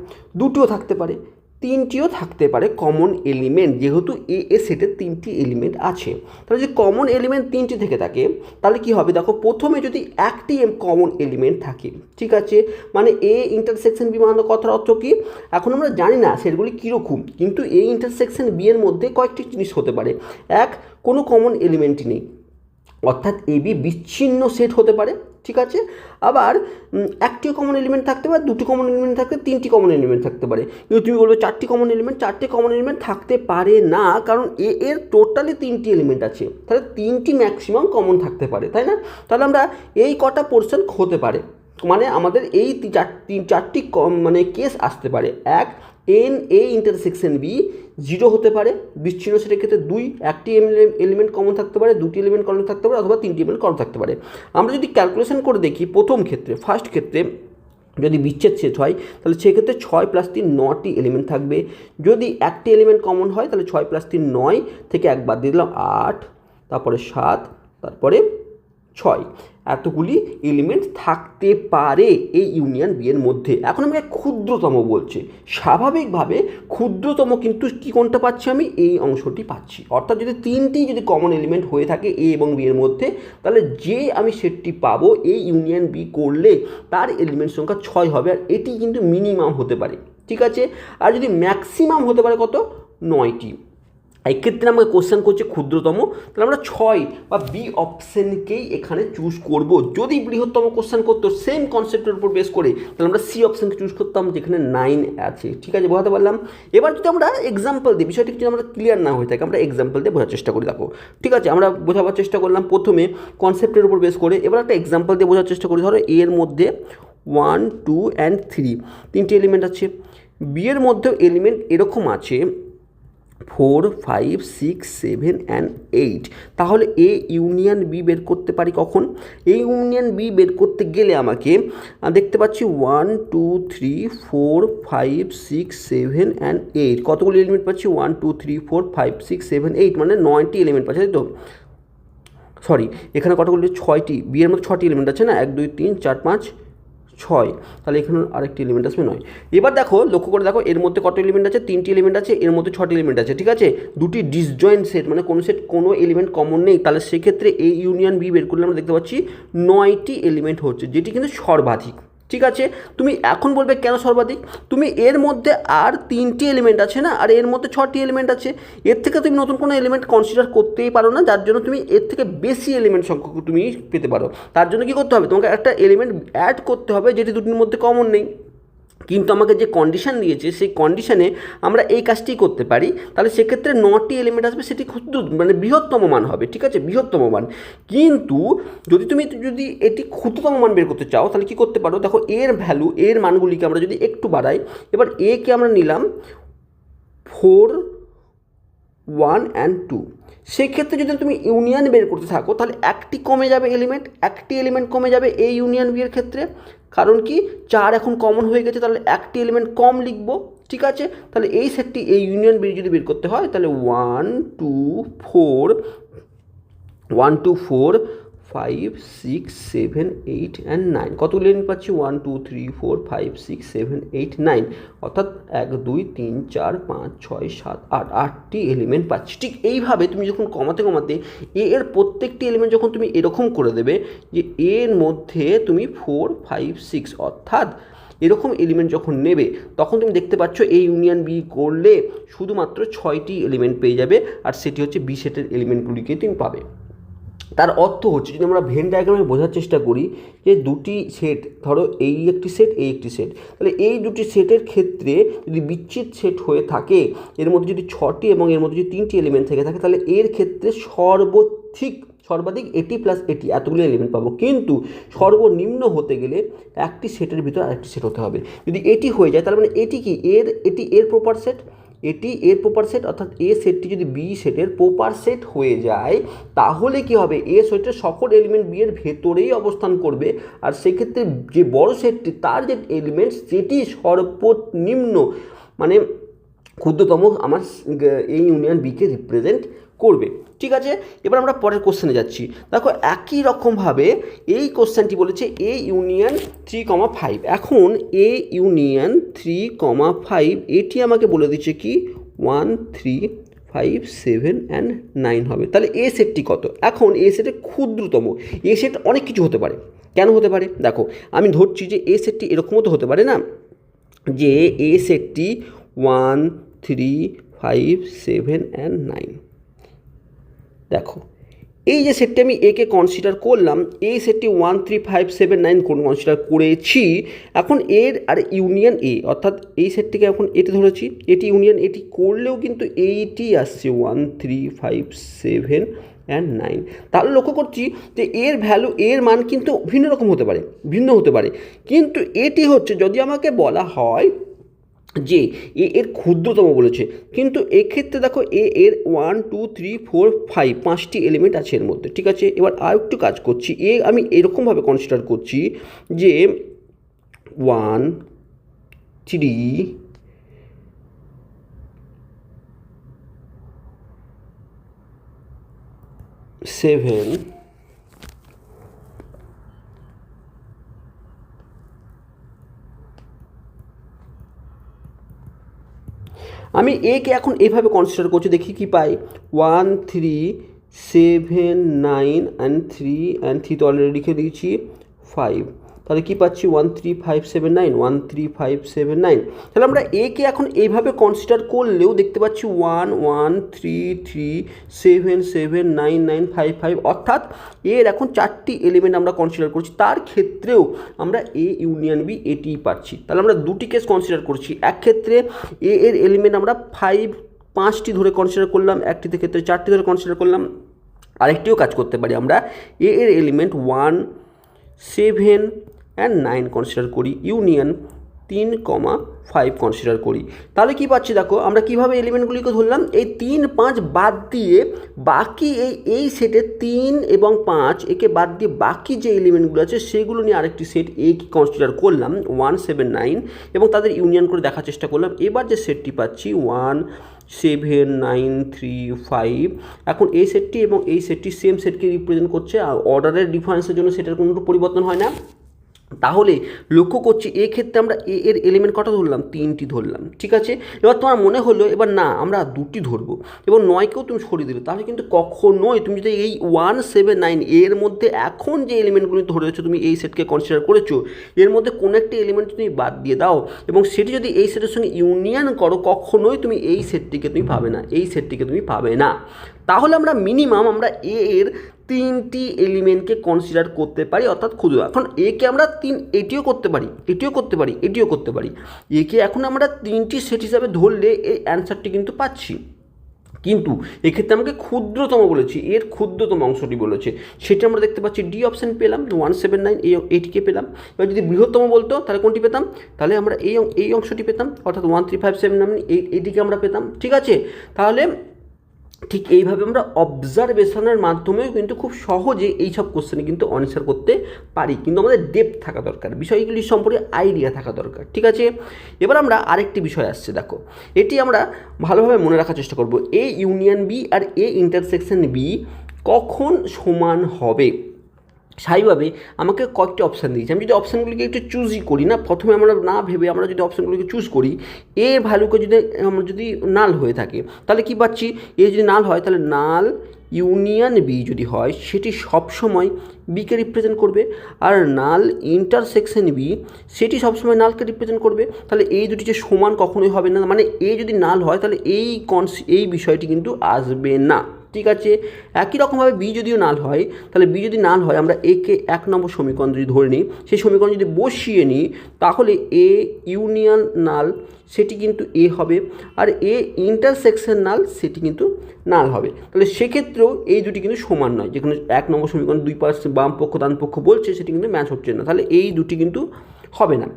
দুটিও থাকতে পারে, তিনটিও থাকতে পারে কমন এলিমেন্ট, যেহেতু এ সেটের তিনটি এলিমেন্ট আছে। তাহলে যদি কমন এলিমেন্ট তিনটি থেকে থাকে তাহলে কি হবে, দেখো প্রথমে যদি একটি কমন এলিমেন্ট থাকে, ঠিক আছে, মানে এ ইন্টারসেকশন বি মানে কথার অর্থ কি, এখন আমরা জানি না সেটগুলি কীরকম, কিন্তু এ ইন্টারসেকশন বি এর মধ্যে কয়েকটি জিনিস হতে পারে। এক, কোনো কমন এলিমেন্টই নেই, অর্থাৎ এ বি বিচ্ছিন্ন সেট হতে পারে, ঠিক আছে। আবার একটিও কমন এলিমেন্ট থাকতে পারে, দুটি কমন এলিমেন্ট থাকতে, তিনটি কমন এলিমেন্ট থাকতে পারে। কিন্তু তুমি বলবে চারটি কমন এলিমেন্ট থাকতে পারে না, কারণ এ এর টোটালি তিনটি এলিমেন্ট আছে, তাহলে তিনটি ম্যাক্সিমাম কমন থাকতে পারে, তাই না? তাহলে আমরা এই কটা পোর্শন হতে পারে, মানে আমাদের এই চারটি মানে কেস আসতে পারে। এক, এন এ ইন্টারসেকশন বি 0 হতে পারে বিচ্ছিন্ন সেটের ক্ষেত্রে। দুই, একটি এলিমেন্ট কমন থাকতে পারে, দুটি এলিমেন্ট কমন থাকতে পারে, অথবা তিনটি এলিমেন্ট কমন থাকতে পারে। আমরা যদি ক্যালকুলেশন করে দেখি, প্রথম ক্ষেত্রে ফার্স্ট ক্ষেত্রে যদি বিচ্ছেদ সেট হয় তাহলে সেক্ষেত্রে 6 + 3 9টি এলিমেন্ট থাকবে। যদি একটি এলিমেন্ট কমন হয় তাহলে 6 + 3 9 থেকে একবার দিয়ে দিলাম 8, তারপরে 7, তারপরে 6, এতগুলি এলিমেন্ট থাকতে পারে এই ইউনিয়ন বি এর মধ্যে। এখন আমাকে ক্ষুদ্রতম বলছে, স্বাভাবিকভাবে ক্ষুদ্রতম কিন্তু কী কোনটা পাচ্ছি, আমি এই অংশটি পাচ্ছি। অর্থাৎ যদি কমন এলিমেন্ট হয়ে থাকে এ এবং বি এর মধ্যে, তাহলে যে আমি সেটটি পাবো এই ইউনিয়ন বি করলে তার এলিমেন্ট সংখ্যা 6 হবে, আর এটি কিন্তু মিনিমাম হতে পারে, ঠিক আছে। আর যদি ম্যাক্সিমাম হতে পারে কত, 9টি। এই ক্ষেত্রে আমাকে কোশ্চেন করছে ক্ষুদ্রতম, তাহলে আমরা 6 বা বি অপশানকেই এখানে চুজ করব। যদি বৃহত্তম কোশ্চেন করতো সেম কনসেপ্টের উপর বেস করে, তাহলে আমরা সি অপশানকে চুজ করতাম যেখানে 9 আছে, ঠিক আছে, বোঝাতে পারলাম। এবার যদি আমরা এক্সাম্পল দিই, বিষয়টি যদি আমরা ক্লিয়ার না হয়ে থাকে আমরা এক্সাম্পল দিয়ে বোঝার চেষ্টা করি। দেখো, ঠিক আছে, আমরা বোঝাবার চেষ্টা করলাম প্রথমে কনসেপ্টের উপর বেস করে, এবার একটা এক্সাম্পল দিয়ে বোঝার চেষ্টা করি। ধরো এর মধ্যে 1 2 and 3 তিনটি এলিমেন্ট আছে, বি এর মধ্যেও এলিমেন্ট এরকম আছে 4 5 6 7 and 8। তাহলে এ ইউনিয়ন বি বের করতে পারি কখন, এই ইউনিয়ন বি বের করতে গেলে আমাকে দেখতে পাচ্ছি 1 2 3 4 5 6 7 and 8, কতগুলি এলিমেন্ট পাচ্ছি, 1 2 3 4 5 6 7 8, মানে 9টি এলিমেন্ট পাচ্ছি, তাই তো। সরি, এখানে কতগুলি, 6টি, বি এর মধ্যে 6টি এলিমেন্ট আছে না, 1 2 3 4 5 6, তাহলে এখানে আরেকটি এলিমেন্ট আসবে 9। এবার দেখো, লক্ষ্য করে দেখো, এর মধ্যে কত এলিমেন্ট আছে, 3টি এলিমেন্ট আছে, এর মধ্যে 6টি এলিমেন্ট আছে, ঠিক আছে। দুটি ডিসজয়েন্ট সেট, মানে কোনো এলিমেন্ট কমন নেই, তাহলে সেক্ষেত্রে এই ইউনিয়ন বি বের করলে আমরা দেখতে পাচ্ছি 9টি এলিমেন্ট হচ্ছে, যেটি কিন্তু সর্বাধিক, ঠিক আছে। তুমি এখন বলবে কেন সর্বাধিক, তুমি এর মধ্যে আর 3টি এলিমেন্ট আছে না, আর এর মধ্যে 6টি এলিমেন্ট আছে, এর থেকে তুমি নতুন কোনো এলিমেন্ট কনসিডার করতেই পারো না, যার জন্য তুমি এর থেকে বেশি এলিমেন্ট সংখ্যক তুমি পেতে পারো। তার জন্য কী করতে হবে, তোমাকে একটা এলিমেন্ট অ্যাড করতে হবে যেটি দুটির মধ্যে কমন নেই। কিন্তু আমাকে যে কন্ডিশন দিয়েছে সেই কন্ডিশনে আমরা এই কাজটি করতে পারি, তাহলে সেক্ষেত্রে 9টি এলিমেন্ট আসবে, সেটি মানে বৃহত্তম মান হবে, ঠিক আছে, বৃহত্তম মান। কিন্তু যদি এটি ক্ষুদ্রতম মান বের করতে চাও তাহলে কী করতে পারো, দেখো এর ভ্যালু, এর মানগুলিকে আমরা যদি একটু বাড়াই, এবার এ কে আমরা নিলাম 4 1 and 2, সেক্ষেত্রে যদি তুমি ইউনিয়ন বের করতে থাকো তাহলে একটি এলিমেন্ট কমে যাবে এই ইউনিয়ন বি এর ক্ষেত্রে, কারণ কি 4 এখন কমন হয়ে গেছে, তাহলে একটি এলিমেন্ট কম লিখবো, ঠিক আছে। তাহলে এই সেটটি, এই ইউনিয়ন বি যদি বের করতে হয় তাহলে 1 2 4 5 6 7 8 and 9, কতগুলো এলিমেন্ট পাচ্ছি, 1 2 3 4 5 6 7 8 9, অর্থাৎ 1 2 3 4 5 6 7 8, 8টি এলিমেন্ট পাচ্ছি। ঠিক এইভাবে তুমি যখন কমাতে এর প্রত্যেকটি এলিমেন্ট যখন তুমি এরকম করে দেবে যে এর মধ্যে তুমি 4 5 6, অর্থাৎ এরকম এলিমেন্ট যখন নেবে তখন তুমি দেখতে পাচ্ছ এই ইউনিয়ন বি করলে শুধুমাত্র 6টি এলিমেন্ট পেয়ে যাবে, আর সেটি হচ্ছে বি সেটের এলিমেন্টগুলিকে তুমি পাবে। তার অর্থ হচ্ছে, যদি আমরা ভেন ডায়াগ্রামে বোঝার চেষ্টা করি যে দুটি সেট, ধরো এই একটি সেট, এই একটি সেট, তাহলে এই দুটি সেটের ক্ষেত্রে যদি বিচ্ছিত সেট হয়ে থাকে, এর মধ্যে যদি 6টি এবং এর মধ্যে যদি 3টি এলিমেন্ট থেকে থাকে, তাহলে এর ক্ষেত্রে সর্বাধিক এটি প্লাস এটি, এতগুলো এলিমেন্ট পাবো। কিন্তু সর্বনিম্ন হতে গেলে একটি সেটের ভিতর আরেকটি সেট হতে হবে। যদি এটি হয়ে যায় তাহলে মানে এটি কি, এটি এর প্রপার সেট, এটি এর প্রপার সেট, অর্থাৎ এ সেটটি যদি বি সেটের প্রপার সেট হয়ে যায় তাহলে কি হবে, এ সেটের সকল এলিমেন্ট বি এর ভেতরেই অবস্থান করবে, আর সেক্ষেত্রে যে বড় সেটটি তার যে এলিমেন্ট সেটি সর্বনিম্ন মানে ক্ষুদ্রতম আমার এই ইউনিয়ন বিকে রিপ্রেজেন্ট করবে। ঠিক আছে, এবার আমরা পরের কোশ্চেনে যাচ্ছি। দেখো একই রকমভাবে এই কোশ্চেনটি বলেছে এ ইউনিয়ন 3,5। এখন এ ইউনিয়ন 3,5 এটি আমাকে বলে দিচ্ছে কি 1 3 5 7 অ্যান্ড 9 হবে। তাহলে এ সেটটি কত? এখন এ সেটের ক্ষুদ্রতম, এ সেট অনেক কিছু হতে পারে। কেন হতে পারে? দেখো আমি ধরছি যে এ সেটটি এরকমও তো হতে পারে না, যে এ সেটটি 1 3 5 7 অ্যান্ড 9। দেখো এই যে সেটটি আমি একে কনসিডার করলাম, এই সেটটি 1 3 5 7 9 কনসিডার করেছি। এখন এর আর ইউনিয়ন এ, অর্থাৎ এই সেটটিকে এখন এটি ধরেছি, এটি ইউনিয়ন এটি করলেও কিন্তু এইটি আসছে 1 3 5 7 অ্যান্ড 9। তাহলে লক্ষ্য করছি যে এর ভ্যালু, এর মান কিন্তু ভিন্ন রকম হতে পারে, ভিন্ন হতে পারে, কিন্তু এটি হচ্ছে যদি আমাকে বলা হয় যে এর ক্ষুদ্রতম বলেছে, কিন্তু এক্ষেত্রে দেখো এর 1 2 3 4 5 5টি এলিমেন্ট আছে এর মধ্যে। ঠিক আছে, এবার আর একটু কাজ করছি, আমি এরকমভাবে কনসিডার করছি যে 1 3 7 আমি একে এখন এভাবে কনসিডার করছি, দেখি কি পাই। 1 3 7 9 অ্যান্ড 3 তো অলরেডি লিখে দিয়েছি 5। তাহলে কী পাচ্ছি 1 3 5 7 9 1 3 5 7 9। তাহলে আমরা একে এখন এইভাবে কনসিডার করলেও দেখতে পাচ্ছি 1 1 3 3 7 7 9 9 5 5, অর্থাৎ এর এখন 4টি এলিমেন্ট আমরা কনসিডার করছি। তার ক্ষেত্রেও আমরা এ ইউনিয়ন বি এটিই পাচ্ছি। তাহলে আমরা দুটি কেস কনসিডার করছি, এক ক্ষেত্রে এর এলিমেন্ট আমরা 5টি ধরে কনসিডার করলাম, একটিতে ক্ষেত্রে 4টি ধরে কনসিডার করলাম। আরেকটিও কাজ করতে পারি, আমরা এর এলিমেন্ট 1 7 অ্যান্ড 9 কনসিডার করি, ইউনিয়ন 3,5 কনসিডার করি। তাহলে কি পাচ্ছি দেখো, আমরা কিভাবে এলিমেন্টগুলিকে ধরলাম, এই 3 5 বাদ দিয়ে বাকি এই সেটে 3 এবং 5 একে বাদ দিয়ে বাকি যে এলিমেন্টগুলো আছে সেগুলো নিয়ে আরেকটি সেট এ কি কনসিডার করলাম 1 7 9 এবং তাদের ইউনিয়ন করে দেখার চেষ্টা করলাম। এবার যে সেটটি পাচ্ছি 1 7 9 3 5। এখন এই সেটটি এবং এই সেটটি সেম সেটকে রিপ্রেজেন্ট করছে, আর অর্ডারের ডিফারেন্সের জন্য সেটার কোনো পরিবর্তন হয় না। তাহলে লক্ষ্য করছি এক্ষেত্রে আমরা এর এলিমেন্ট কটা ধরলাম, 3টি ধরলাম। ঠিক আছে, এবার তোমার মনে হলো এবার না আমরা 2টি ধরবো এবং 9কেও তুমি সরিয়ে দিলে, তাহলে কিন্তু কখনোই তুমি যদি এই 1 7 9 এর মধ্যে এখন যে এলিমেন্টগুলি ধরেছো, তুমি এই সেটকে কনসিডার করেছো, এর মধ্যে কোনো একটি এলিমেন্ট তুমি বাদ দিয়ে দাও এবং সেটি যদি এই সেটের সঙ্গে ইউনিয়ন করো, কখনোই তুমি এই সেটটিকে তুমি পাবে না, এই সেটটিকে তুমি পাবে না। তাহলে আমরা মিনিমাম আমরা এর 3টি এলিমেন্টকে কনসিডার করতে পারি, অর্থাৎ ক্ষুদ্র। এখন একে আমরা এটিও করতে পারি, এটিও করতে পারি, এটিও করতে পারি। একে এখন আমরা 3টি সেট হিসাবে ধরলে এই অ্যান্সারটি কিন্তু পাচ্ছি, কিন্তু এক্ষেত্রে আমাকে ক্ষুদ্রতম বলেছি, এর ক্ষুদ্রতম অংশটি বলেছে, সেটা আমরা দেখতে পাচ্ছি ডি অপশান পেলাম 1 7 9, এইটিকে পেলাম। এবার যদি বৃহত্তম বলতো তাহলে কোনটি পেতাম, তাহলে আমরা এই অংশটি পেতাম, অর্থাৎ 1 3 5 7 9 এইটিকে আমরা পেতাম। ঠিক আছে, তাহলে ঠিক এইভাবে আমরা অবজারভেশনের মাধ্যমেও কিন্তু খুব সহজে এইসব কোশ্চেনে কিন্তু অ্যান্সার করতে পারি, কিন্তু আমাদের ডেপথ থাকা দরকার, বিষয়গুলি সম্পর্কে আইডিয়া থাকা দরকার। ঠিক আছে, এবার আমরা আরেকটি বিষয় আসছে, দেখো এটি আমরা ভালোভাবে মনে রাখার চেষ্টা করব, এ ইউনিয়ন বি আর এ ইন্টারসেকশন বি কখন সমান হবে। স্বাভাবিকভাবে আমাকে কয়েকটি অপশান দিয়েছে, আমি যদি অপশানগুলিকে একটু চুজই করি না, প্রথমে আমরা না ভেবে আমরা যদি অপশানগুলিকে চুজ করি, এ ভ্যালুকে যদি নাল হয়ে থাকে তাহলে কি পাচ্ছি, এ যদি নাল হয় তাহলে নাল ইউনিয়ন বি যদি হয় সেটি সবসময় বিকে রিপ্রেজেন্ট করবে, আর নাল ইন্টারসেকশন বি সেটি সবসময় নালকে রিপ্রেজেন্ট করবে। তাহলে এই দুটি যে সমান কখনোই হবে না, মানে এ যদি নাল হয় তাহলে এই বিষয়টি কিন্তু আসবে না। ঠিক আছে, একই রকমভাবে বি যদিও নাল হয়, তাহলে বি যদি নাল হয় আমরা একে 1 নম্বর সমীকরণ যদি ধরে নিই, সেই সমীকরণ যদি বসিয়ে নিই তাহলে এ ইউনিয়ন নাল সেটি কিন্তু এ হবে, আর এ ইন্টারসেকশন নাল সেটি কিন্তু নাল হবে। তাহলে সেক্ষেত্রেও এই দুটি কিন্তু সমান নয়, যেখানে 1 নম্বর সমীকরণ দুই পাশে বাম পক্ষ ডান পক্ষ বলছে সেটি কিন্তু ম্যাচ হচ্ছে না, তাহলে এই দুটি কিন্তু হবে না।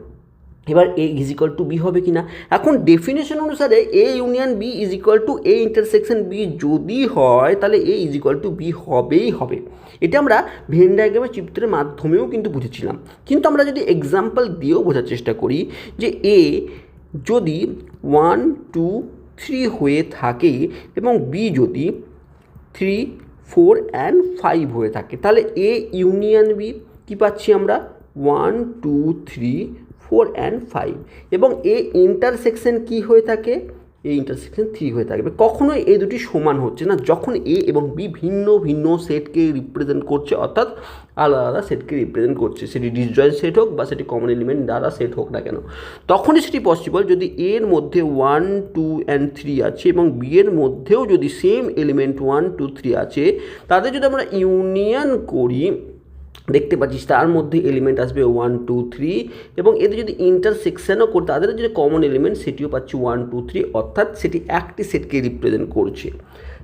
এবার A is equal to B হবে কি না, এখন ডেফিনেশন অনুসারে A union B is equal to A intersection B যদি হয় তাহলে A is equal to B হবেই হবে। এটা আমরা ভেন ডায়াগ্রামের চিত্রের মাধ্যমেও কিন্তু বুঝেছিলাম, কিন্তু আমরা যদি এক্সাম্পল দিয়েও বোঝার চেষ্টা করি যে এ যদি 1 2 3 হয়ে থাকে এবং বি যদি 3, 4 অ্যান্ড 5 হয়ে থাকে। তাহলে এ ইউনিয়ন বি কী পাচ্ছি আমরা 1, 2, 3, 4 অ্যান্ড 5 এবং এ ইন্টারসেকশন কি হয়ে থাকে এ ইন্টারসেকশন 3 হয়ে থাকবে। কখনোই এই দুটি সমান হচ্ছে না যখন এ এবং বি ভিন্ন ভিন্ন সেটকে রিপ্রেজেন্ট করছে, অর্থাৎ আলাদা আলাদা সেটকে রিপ্রেজেন্ট করছে, সেটি ডিসজয়েন্ট সেট হোক বা সেটি কমন এলিমেন্ট দ্বারা সেট হোক না কেন। তখনই সেটি পসিবল যদি এর মধ্যে 1, 2 অ্যান্ড 3 আছে এবং বি এর মধ্যেও যদি সেম এলিমেন্ট 1, 2, 3 আছে, তাদের যদি আমরা ইউনিয়ন করি দেখতে পাচ্ছিস তার মধ্যে এলিমেন্ট আসবে 1, 2, 3 এবং এদের যদি ইন্টারসেকশনও করে তাদের যদি কমন এলিমেন্ট সেটিও পাচ্ছি 1, 2, 3, অর্থাৎ সেটি একটি সেটকে রিপ্রেজেন্ট করছে।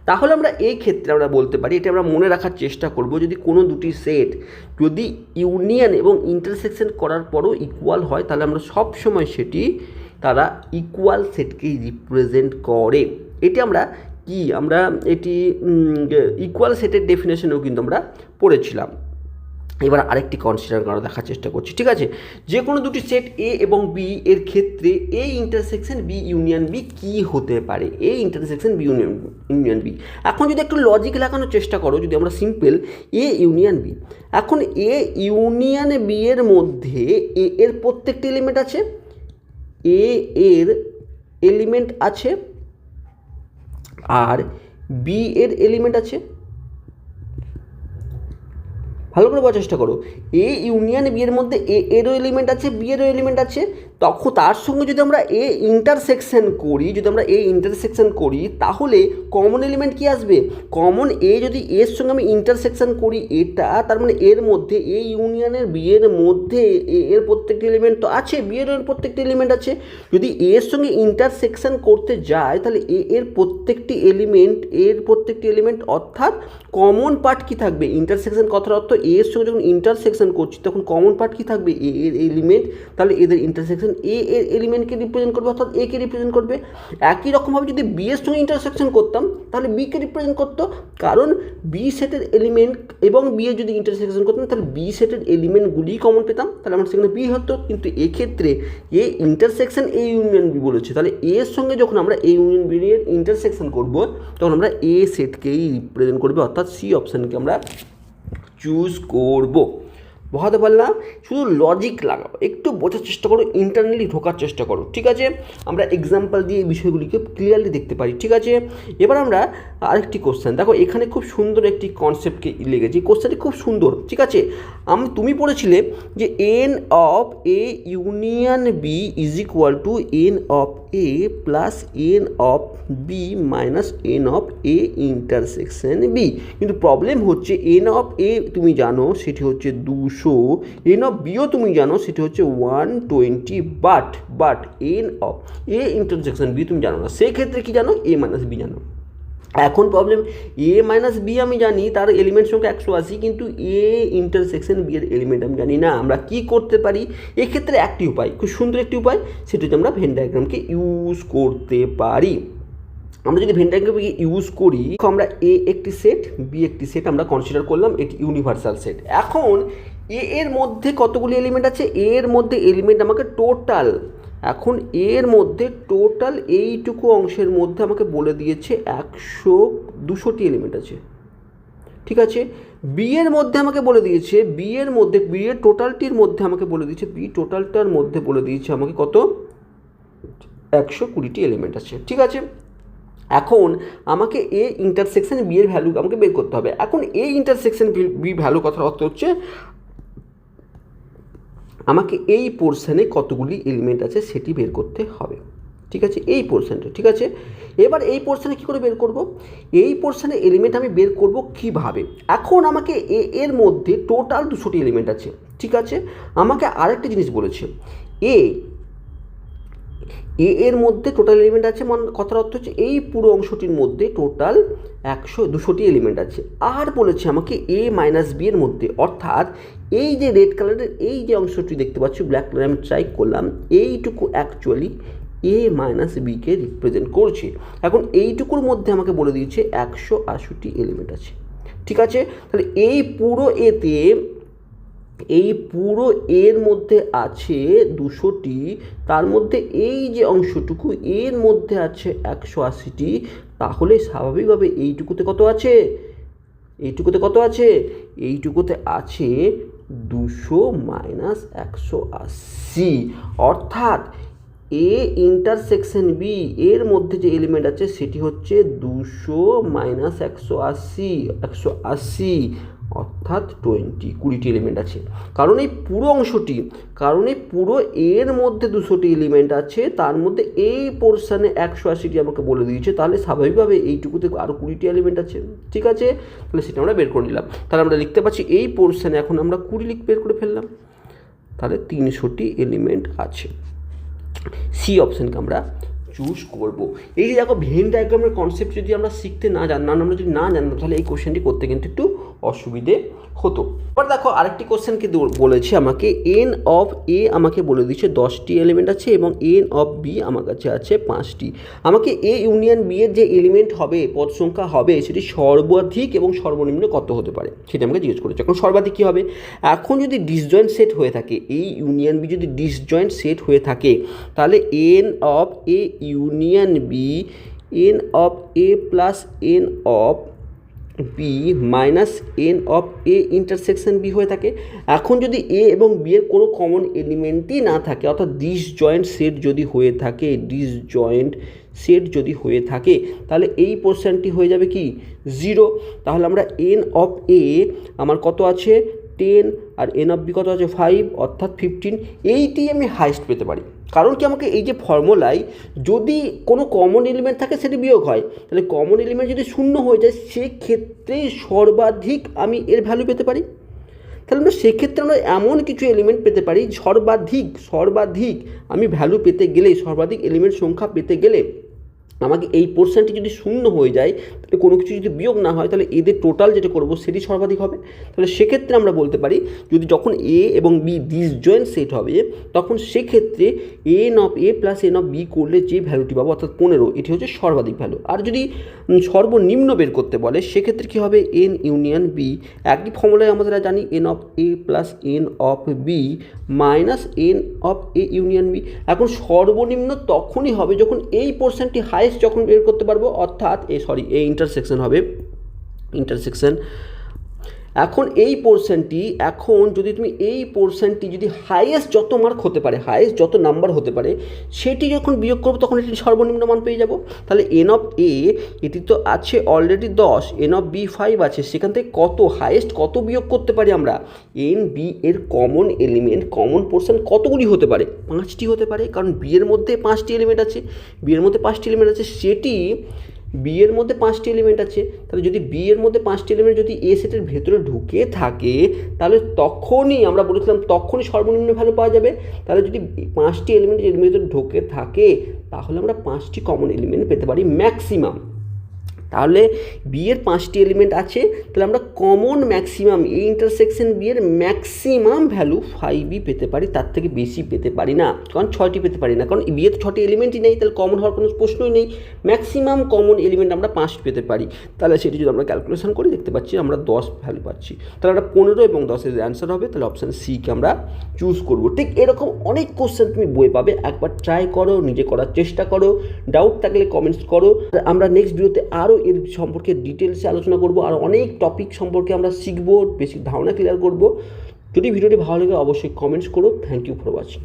তাহলে আমরা এই ক্ষেত্রে আমরা বলতে পারি, এটা আমরা মনে রাখার চেষ্টা করব, যদি কোনো দুটি সেট যদি ইউনিয়ন এবং ইন্টারসেকশন করার পরও ইকুয়াল হয় তাহলে আমরা সবসময় সেটি তারা ইকুয়াল সেটকেই রিপ্রেজেন্ট করে। এটি আমরা এটি ইকুয়াল সেটের ডেফিনেশনেও কিন্তু আমরা পড়েছিলাম। এবার আরেকটি কনসিডার করা দেখার চেষ্টা করছি, ঠিক আছে। যে কোনো দুটি সেট এ এবং বি এর ক্ষেত্রে A intersection B union B কী হতে পারে, A intersection B union B. এখন যদি একটু লজিক লাগানোর চেষ্টা করো, যদি আমরা সিম্পল এ ইউনিয়ন বি, এখন এ ইউনিয়ন বি এর মধ্যে এ এর প্রত্যেকটি এলিমেন্ট আছে, এ এর এলিমেন্ট আছে আর বি এর এলিমেন্ট আছে। ভালো করে বোঝার চেষ্টা করো, এ ইউনিয়ন বি এর মধ্যে এ এরও এলিমেন্ট আছে, বি এরও এলিমেন্ট আছে, তখন তার সঙ্গে যদি আমরা এ ইন্টারসেকশন করি তাহলে কমন এলিমেন্ট কি আসবে, কমন এ যদি এর সঙ্গে আমি ইন্টারসেকশন করি এটা, তার মানে এর মধ্যে এ ইউনিয়নের বি এর মধ্যে এ এর প্রত্যেকটি এলিমেন্ট তো আছে, বি এর প্রত্যেকটি এলিমেন্ট আছে। যদি এর সঙ্গে ইন্টারসেকশন করতে যায় তাহলে এ এর প্রত্যেকটি এলিমেন্ট অর্থাৎ কমন পার্ট কি থাকবে, ইন্টারসেকশন কথার অর্থ এর সঙ্গে যখন ইন্টারসেকশন করছি তখন কমন পার্ট কি থাকবে, এ এর এলিমেন্ট, তাহলে এদের ইন্টারসেকশন এ এর এলিমেন্টকে রিপ্রেজেন্ট করবে অর্থাৎ এ কে রিপ্রেজেন্ট করবে। একই রকমভাবে যদি বি এর সঙ্গে ইন্টারসেকশন করতাম তাহলে বি কে রিপ্রেজেন্ট করতো, কারণ বি সেটের এলিমেন্ট এবং বি এর যদি ইন্টারসেকশন করতাম তাহলে বি সেটের এলিমেন্টগুলি কমন পেতাম, তাহলে আমার সেখানে বি হতো। কিন্তু এক্ষেত্রে A intersection A union B বলেছে, তাহলে এর সঙ্গে যখন আমরা এ ইউনিয়ন বি এর ইন্টারসেকশন করব তখন আমরা এ সেটকেই রিপ্রেজেন্ট করবে, অর্থাৎ সি অপশানকে আমরা চুজ করব। বোঝাতে পারলাম? শুধু লজিক লাগাও, একটু বোঝার চেষ্টা করো, ইন্টারনালি ঢোকার চেষ্টা করো, ঠিক আছে। আমরা এক্সাম্পল দিয়ে এই বিষয়গুলিকে ক্লিয়ারলি দেখতে পারি, ঠিক আছে। এবার আমরা আরেকটি কোশ্চেন দেখো, এখানে খুব সুন্দর একটি কনসেপ্টকে লেগেছি, কোশ্চেনটি খুব সুন্দর, ঠিক আছে। তুমি পড়েছিলে যে N of A union B is equal to N of A plus N of B minus N of A intersection B. কিন্তু প্রবলেম হচ্ছে এন অফ এ তুমি জানো সেটি হচ্ছে 200, এন অফ বিও তুমি জানো সেটি হচ্ছে 120, but N of A intersection B তুমি জানো না, সেক্ষেত্রে কি জানো, এ মাইনাস বি জানো। এখন প্রবলেম, এ মাইনাস বি আমি জানি তার এলিমেন্ট সংখ্যা 180, কিন্তু এ ইন্টারসেকশন বি এর এলিমেন্ট আমি জানি না। আমরা কি করতে পারি এক্ষেত্রে, একটি উপায়, খুব সুন্দর একটি উপায়, সেটা হচ্ছে আমরা ভেন ডায়াগ্রামকে ইউজ করতে পারি। আমরা যদি ভেন ডায়াগ্রামকে ইউজ করি, আমরা এ একটি সেট বি একটি সেট আমরা কনসিডার করলাম, এটি ইউনিভার্সাল সেট। এখন এ এর মধ্যে কতগুলি এলিমেন্ট আছে, এর মধ্যে এলিমেন্ট আমাকে টোটাল, এখন এর মধ্যে টোটাল এইটুকু অংশের মধ্যে আমাকে বলে দিয়েছে 200টি এলিমেন্ট আছে, ঠিক আছে। বি এর মধ্যে আমাকে বলে দিয়েছে, বি এর টোটালটির মধ্যে আমাকে বলে দিয়েছে, বি টোটালটার মধ্যে বলে দিয়েছে আমাকে কত, 120টি এলিমেন্ট আছে, ঠিক আছে। এখন আমাকে এ ইন্টারসেকশন বি এর ভ্যালু আমাকে বের করতে হবে। এখন এ ইন্টারসেকশন বি ভ্যালু কথার অর্থ হচ্ছে আমাকে এই পোর্শনে কতগুলি এলিমেন্ট আছে সেটি বের করতে হবে, ঠিক আছে, এই পোর্শনটা, ঠিক আছে। এবার এই পোর্শনে কী করে বের করব, এই পোর্শনে এলিমেন্ট আমি বের করব কিভাবে। এখন আমাকে এর মধ্যে টোটাল 200টি এলিমেন্ট আছে, ঠিক আছে। আমাকে আরেকটা জিনিস বলেছে, এর মধ্যে টোটাল এলিমেন্ট আছে, কথার অর্থ হচ্ছে এই পুরো অংশটির মধ্যে টোটাল 200টি এলিমেন্ট আছে। আর বলেছে আমাকে এ মাইনাস বি এর মধ্যে, অর্থাৎ এই যে রেড কালারের এই যে অংশটি দেখতে পাচ্ছি, ব্ল্যাক কালার আমি ট্রাই করলাম, এইটুকু অ্যাকচুয়ালি এ মাইনাস বিকে রিপ্রেজেন্ট করছে। এখন এইটুকুর মধ্যে আমাকে বলে দিয়েছে 180টি এলিমেন্ট আছে, ঠিক আছে। তাহলে এই পুরো এর মধ্যে আছে 200টি, তার মধ্যে এই যে অংশটুকু এর মধ্যে আছে 180টি, তাহলে স্বাভাবিকভাবে এইটুকুতে কত আছে, এইটুকুতে কত আছে, এইটুকুতে আছে 200 মাইনাস 180, অর্থাৎ এ ইন্টারসেকশন বি এর মধ্যে যে এলিমেন্ট আছে সেটি হচ্ছে 200 মাইনাস 180, অর্থাৎ 20টি এলিমেন্ট আছে। কারণ এই পুরো অংশটি, কারণ এই পুরো এর মধ্যে 200টি এলিমেন্ট আছে, তার মধ্যে এই পোর্শনে 180টি আমাকে বলে দিয়েছে, তাহলে স্বাভাবিকভাবে এইটুকুতে আরও 20টি এলিমেন্ট আছে। ঠিক আছে, তাহলে সেটা আমরা বের করে নিলাম। তাহলে আমরা লিখতে পারছি এই পোর্শনে এখন আমরা 20 বের করে ফেললাম, তাহলে 300টি এলিমেন্ট আছে। সি অপশানকে আমরা চুজ করব। এই যে দেখো ভেন ডায়াগ্রামের কনসেপ্ট যদি আমরা শিখতে না জানতাম, আমরা যদি না জানতাম, তাহলে এই কোশ্চেনটি করতে কিন্তু একটু অসুবিধে হতো। এবার দেখো আরেকটি কোশ্চেন কিন্তু বলেছে আমাকে এন অফ এ আমাকে বলে দিচ্ছে 10টি এলিমেন্ট আছে এবং এন অফ বি আমার কাছে আছে 5টি। আমাকে এ ইউনিয়ন বি এর যে এলিমেন্ট হবে, পদ সংখ্যা হবে, সেটি সর্বাধিক এবং সর্বনিম্ন কত হতে পারে সেটা আমাকে জিজ্ঞেস করেছে। এখন সর্বাধিক কী হবে, এখন যদি ডিসজয়েন্ট সেট হয়ে থাকে, এই ইউনিয়ন বি যদি ডিসজয়েন্ট সেট হয়ে থাকে, তাহলে N of A union B N of A plus N of B minus N of A intersection B হয়ে থাকে। এখন যদি এ এবং বি এর কোনো কমন এলিমেন্টই না থাকে, অর্থাৎ ডিসজয়েন্ট সেট যদি হয়ে থাকে, ডিসজয়েন্ট সেট যদি হয়ে থাকে, তাহলে এই পোর্শনটি হয়ে যাবে কি 0। তাহলে আমরা এন অফ এ আমার কত আছে 10 আর এন অফ বি কত আছে 5, অর্থাৎ 15। এইটি আমি হাইস্ট পেতে পারি। কারণ কি, আমাকে এই যে ফর্মুলায় যদি কোনো কমন এলিমেন্ট থাকে সেটি বিয়োগ হয়, তাহলে কমন এলিমেন্ট যদি 0 হয়ে যায় সেক্ষেত্রে সর্বাধিক আমি এর ভ্যালু পেতে পারি। তাহলে আমরা সেক্ষেত্রে আমরা এমন কিছু এলিমেন্ট পেতে পারি সর্বাধিক আমি ভ্যালু পেতে গেলে, সর্বাধিক এলিমেন্ট সংখ্যা পেতে গেলে আমাকে এই পোর্শনটি যদি 0 হয়ে যায়, তাহলে কোনো কিছু যদি বিয়োগ না হয়, তাহলে এদের টোটাল যেটা করবো সেটি সর্বাধিক হবে। তাহলে সেক্ষেত্রে আমরা বলতে পারি, যদি যখন এ এবং বি ডিসজয়েন্ট সেট হবে, তখন সেক্ষেত্রে N of A plus N of B করলে যে ভ্যালুটি পাবো, অর্থাৎ 15, এটি হচ্ছে সর্বাধিক ভ্যালু। আর যদি সর্বনিম্ন বের করতে বলে, সেক্ষেত্রে কী হবে, এন ইউনিয়ন বি, একই ফর্মুলায় আমরা জানি N of A plus N of B minus N of A union B. এখন সর্বনিম্ন তখনই হবে যখন এই পোর্শনটি হাইয়েস্ট যখন বের করতে পারবো, অর্থাৎ এই ইন্টারসেকশন হবে, ইন্টারসেকশন। এখন এই পোর্শনটি, এখন যদি তুমি এই পোর্শনটি যদি হাইয়েস্ট যত মার্ক হতে পারে, হাইয়েস্ট যত নাম্বার হতে পারে, সেটি যখন বিয়োগ করবো তখন এটি সর্বনিম্ন মান পেয়ে যাব। তাহলে এন অফ এ এটি তো আছে অলরেডি 10, এন অফ বি 5 আছে, সেখান থেকে কত হাইয়েস্ট কত বিয়োগ করতে পারি আমরা, এন বি এর কমন এলিমেন্ট, কমন পোর্শন কতগুলি হতে পারে, 5টি হতে পারে। কারণ বি এর মধ্যে 5টি এলিমেন্ট আছে, বি এর মধ্যে 5টি এলিমেন্ট আছে, সেটি বি এর মধ্যে 5টি এলিমেন্ট আছে। তাহলে যদি বি এর মধ্যে 5টি এলিমেন্ট যদি এ সেটের ভেতরে ঢুকে থাকে, তাহলে তখনই আমরা বলেছিলাম তখনই সর্বনিম্ন ভ্যালু পাওয়া যাবে। তাহলে যদি 5টি এলিমেন্ট এর ভেতরে ঢুকে থাকে, তাহলে আমরা 5টি কমন এলিমেন্ট পেতে পারি ম্যাক্সিমাম। তাহলে বি এর 5টি এলিমেন্ট আছে, তাহলে আমরা কমন ম্যাক্সিমাম, এই ইন্টারসেকশন বি এর ম্যাক্সিমাম ভ্যালু 5ই পেতে পারি, তার থেকে বেশি পেতে পারি না। কারণ 6টি পেতে পারি না, কারণ বি এর 6টি এলিমেন্টই নেই, তাহলে কমন হওয়ার কোনো প্রশ্নই নেই। ম্যাক্সিমাম কমন এলিমেন্ট আমরা 5টি পেতে পারি। তাহলে সেটি যদি আমরা ক্যালকুলেশন করি, দেখতে পাচ্ছি আমরা 10 ভ্যালু পাচ্ছি। তাহলে আমরা 15 এবং 10-এর অ্যান্সার হবে, তাহলে অপশান সিকে আমরা চুজ করব। ঠিক এরকম অনেক কোশ্চেন তুমি বই পাবে, একবার ট্রাই করো, নিজে করার চেষ্টা করো, ডাউট থাকলে কমেন্টস করো। আমরা নেক্সট ভিডিওতে আরও এর সম্পর্কে ডিটেলসে আলোচনা করব, আর অনেক টপিক সম্পর্কে আমরা শিখবো, বেসিক ধারণা ক্লিয়ার করব। যদি ভিডিওটি ভালো লাগে অবশ্যই কমেন্টস করো। Thank you for watching.